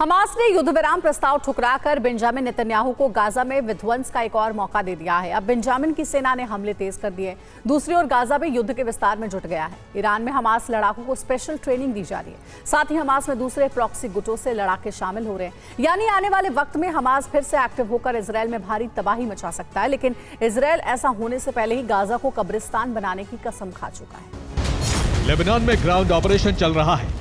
Hamas ने युद्ध विराम प्रस्ताव ठुकराकर बेंजामिन नेतन्याहू को गाजा में विध्वंस का एक और मौका दे दिया है। अब बेंजामिन की सेना ने हमले तेज कर दिए। दूसरी ओर गाजा में युद्ध के विस्तार में जुट गया है। ईरान में हमास लड़ाकों को स्पेशल ट्रेनिंग दी जा रही है। साथ ही हमास में दूसरे प्रॉक्सी गुटों से लड़ाके शामिल हो रहे हैं। यानी आने वाले वक्त में हमास फिर से एक्टिव होकर इजरायल में भारी तबाही मचा सकता है। लेकिन इजरायल ऐसा होने से पहले ही गाजा को कब्रिस्तान बनाने की कसम खा चुका है। लेबनान में ग्राउंड ऑपरेशन चल रहा है।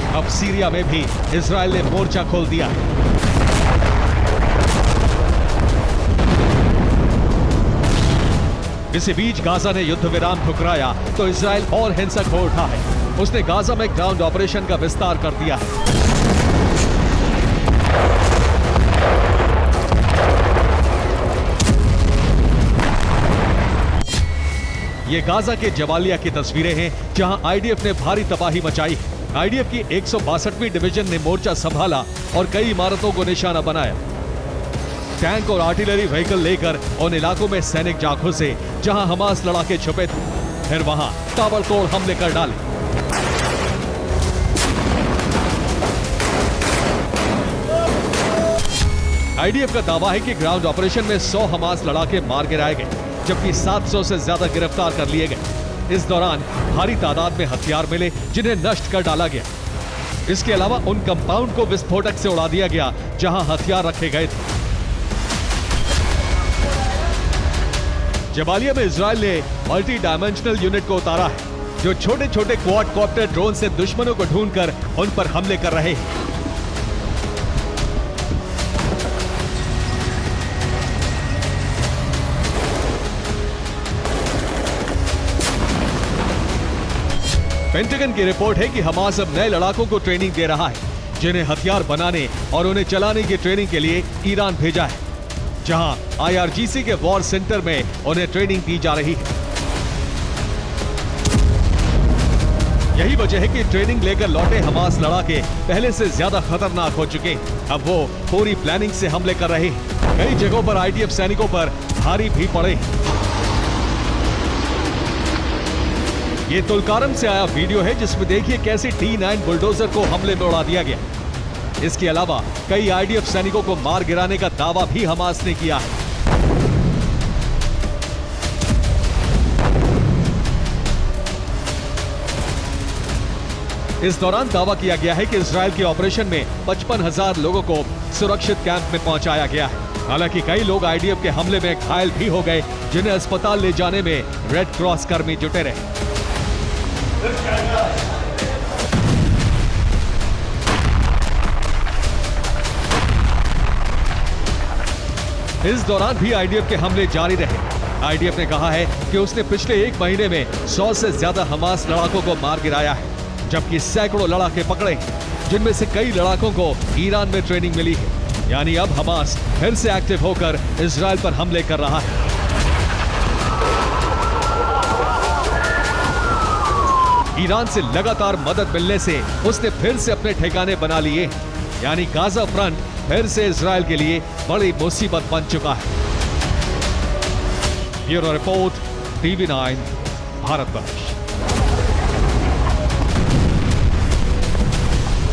अब सीरिया में भी इजरायल ने मोर्चा खोल दिया है। इसी बीच गाजा ने युद्ध विराम ठुकराया तो इजरायल और हिंसक हो उठा है। उसने गाजा में ग्राउंड ऑपरेशन का विस्तार कर दिया है। ये गाजा के जबालिया की तस्वीरें हैं, जहां आईडीएफ ने भारी तबाही मचाई है। आईडीएफ की 162वीं डिवीजन ने मोर्चा संभाला और कई इमारतों को निशाना बनाया। टैंक और आर्टिलरी व्हीकल लेकर उन इलाकों में सैनिक जा घुसे जहां हमास लड़ाके छुपे थे। फिर वहां ताबड़तोड़ हमले कर डाले। आईडीएफ का दावा है कि ग्राउंड ऑपरेशन में 100 हमास लड़ाके मार गिराए गए, जबकि 700 से ज्यादा गिरफ्तार कर लिए गए। इस दौरान भारी तादाद में हथियार मिले जिन्हें नष्ट कर डाला गया। इसके अलावा उन कंपाउंड को विस्फोटक से उड़ा दिया गया जहां हथियार रखे गए थे। जबालिया में इजरायल ने मल्टी डायमेंशनल यूनिट को उतारा है, जो छोटे छोटे क्वाडकॉप्टर ड्रोन से दुश्मनों को ढूंढकर उन पर हमले कर रहे हैं। पेंटागन की रिपोर्ट है कि हमास अब नए लड़ाकों को ट्रेनिंग दे रहा है, जिन्हें हथियार बनाने और उन्हें चलाने की ट्रेनिंग के लिए ईरान भेजा है, जहां आईआरजीसी के वॉर सेंटर में उन्हें ट्रेनिंग दी जा रही है। यही वजह है कि ट्रेनिंग लेकर लौटे हमास लड़ाके पहले से ज्यादा खतरनाक हो चुके हैं। अब वो पूरी प्लानिंग से हमले कर रहे हैं। कई जगहों पर आईडीएफ सैनिकों पर भारी भी पड़े। ये तुलकारम से आया वीडियो है, जिसमें देखिए कैसे T9 बुलडोजर को हमले में उड़ा दिया गया। इसके अलावा कई आईडीएफ सैनिकों को मार गिराने का दावा भी हमास ने किया है। इस दौरान दावा किया गया है कि इजरायल के ऑपरेशन में 55,000 लोगों को सुरक्षित कैंप में पहुंचाया गया है। हालांकि कई लोग आईडीएफ के हमले में घायल भी हो गए, जिन्हें अस्पताल ले जाने में रेड क्रॉस कर्मी जुटे रहे। इस दौरान भी आईडीएफ के हमले जारी रहे। आईडीएफ ने कहा है कि उसने पिछले 1 महीने में 100 से ज्यादा हमास लड़ाकों को मार गिराया है, जबकि सैकड़ों लड़ाके पकड़े, जिनमें से कई लड़ाकों को ईरान में ट्रेनिंग मिली है। यानी अब हमास फिर से एक्टिव होकर इजरायल पर हमले कर रहा है। ईरान से लगातार मदद मिलने से उसने फिर से अपने ठिकाने बना लिए। यानी गाजा फ्रंट फिर से इजरायल के लिए बड़ी मुसीबत बन चुका है। Bureau report, TV9 Bharatvarsh.